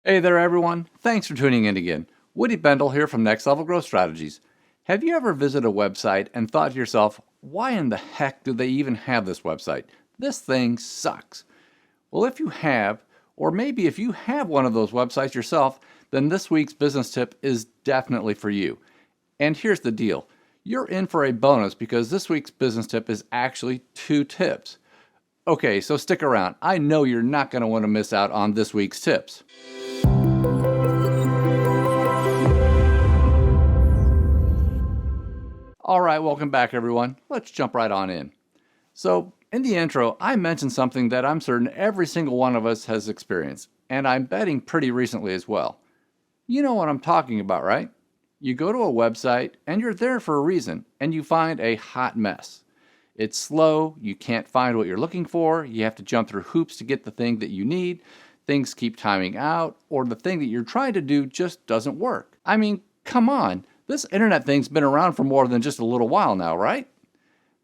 Hey there, everyone. Thanks for tuning in again. Woody Bendle here from Next Level Growth Strategies. Have you ever visited a website and thought to yourself, why in the heck do they even have this website? This thing sucks. Well, if you have, or maybe if you have one of those websites yourself, then this week's business tip is definitely for you. And here's the deal. You're in for a bonus because this week's business tip is actually 2 tips. Okay, so stick around. I know you're not going to want to miss out on this week's tips. All right, welcome back, everyone. Let's jump right on in. So, in the intro, I mentioned something that I'm certain every single one of us has experienced, and I'm betting pretty recently as well. You know what I'm talking about, right? You go to a website, and you're there for a reason, and you find a hot mess. It's slow, you can't find what you're looking for, you have to jump through hoops to get the thing that you need, things keep timing out, or the thing that you're trying to do just doesn't work. I mean, come on, this internet thing's been around for more than just a little while now, right?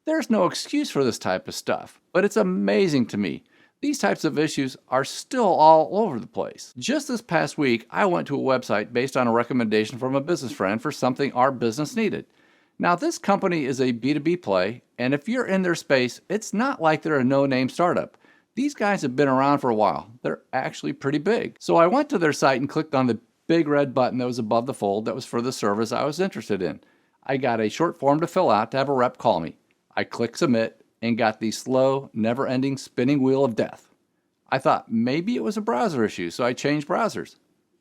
There's no excuse for this type of stuff, but it's amazing to me. These types of issues are still all over the place. Just this past week, I went to a website based on a recommendation from a business friend for something our business needed. Now, this company is a B2B play, and if you're in their space, it's not like they're a no-name startup. These guys have been around for a while. They're actually pretty big. So I went to their site and clicked on the big red button that was above the fold that was for the service I was interested in. I got a short form to fill out to have a rep call me. I clicked submit and got the slow, never-ending spinning wheel of death. I thought maybe it was a browser issue, so I changed browsers.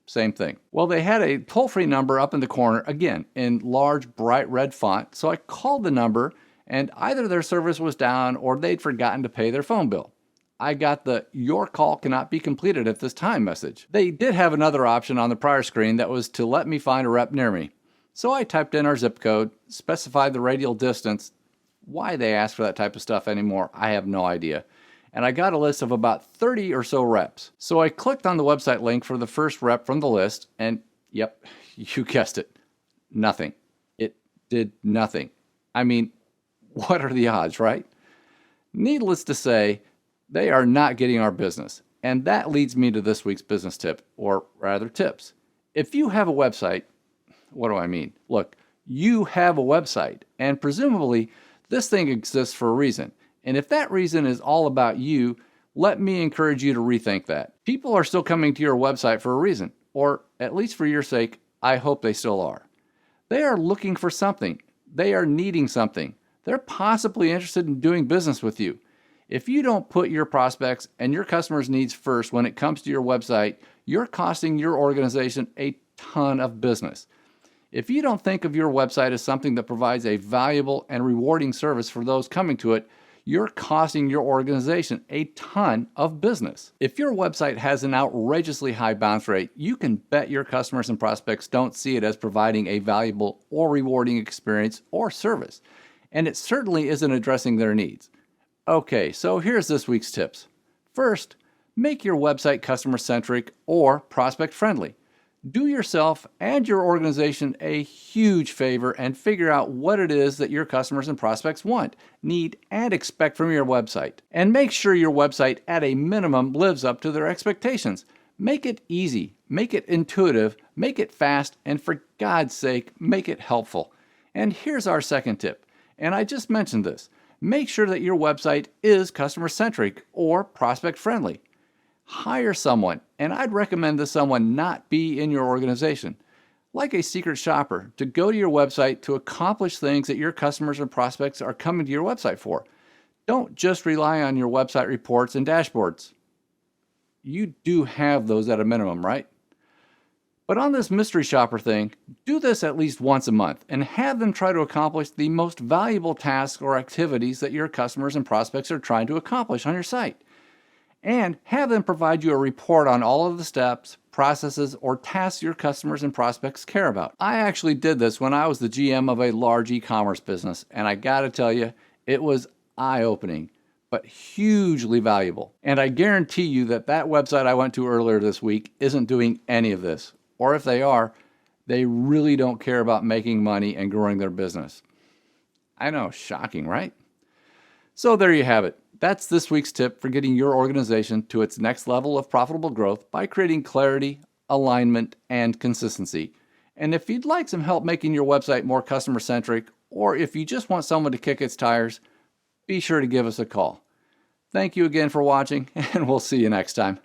Same thing. Well, they had a toll-free number up in the corner, again, in large, bright red font, so I called the number, and either their service was down or they'd forgotten to pay their phone bill. I got the "your call cannot be completed at this time" message. They did have another option on the prior screen that was to let me find a rep near me. So I typed in our zip code, specified the radial distance. Why they ask for that type of stuff anymore, I have no idea. And I got a list of about 30 or so reps. So I clicked on the website link for the first rep from the list, and yep, you guessed it, nothing. It did nothing. I mean, what are the odds, right? Needless to say, they are not getting our business. And that leads me to this week's business tip, or rather tips. If you have a website, what do I mean? Look, you have a website, and presumably this thing exists for a reason. And if that reason is all about you, let me encourage you to rethink that. People are still coming to your website for a reason, or at least for your sake, I hope they still are. They are looking for something. They are needing something. They're possibly interested in doing business with you. If you don't put your prospects and your customers' needs first when it comes to your website, you're costing your organization a ton of business. If you don't think of your website as something that provides a valuable and rewarding service for those coming to it, you're costing your organization a ton of business. If your website has an outrageously high bounce rate, you can bet your customers and prospects don't see it as providing a valuable or rewarding experience or service. And it certainly isn't addressing their needs. Okay, so here's this week's tips. First, make your website customer-centric or prospect-friendly. Do yourself and your organization a huge favor and figure out what it is that your customers and prospects want, need, and expect from your website. And make sure your website, at a minimum, lives up to their expectations. Make it easy, make it intuitive, make it fast, and for God's sake, make it helpful. And here's our second tip, and I just mentioned this. Make sure that your website is customer-centric or prospect-friendly. Hire someone, and I'd recommend this someone not be in your organization, like a secret shopper, to go to your website to accomplish things that your customers and prospects are coming to your website for. Don't just rely on your website reports and dashboards. You do have those at a minimum, right? But on this mystery shopper thing, do this at least once a month and have them try to accomplish the most valuable tasks or activities that your customers and prospects are trying to accomplish on your site. And have them provide you a report on all of the steps, processes, or tasks your customers and prospects care about. I actually did this when I was the GM of a large e-commerce business, and I gotta tell you, it was eye-opening, but hugely valuable. And I guarantee you that that website I went to earlier this week isn't doing any of this. Or if they are, they really don't care about making money and growing their business. I know, shocking, right? So there you have it. That's this week's tip for getting your organization to its next level of profitable growth by creating clarity, alignment, and consistency. And if you'd like some help making your website more customer-centric, or if you just want someone to kick its tires, be sure to give us a call. Thank you again for watching, and we'll see you next time.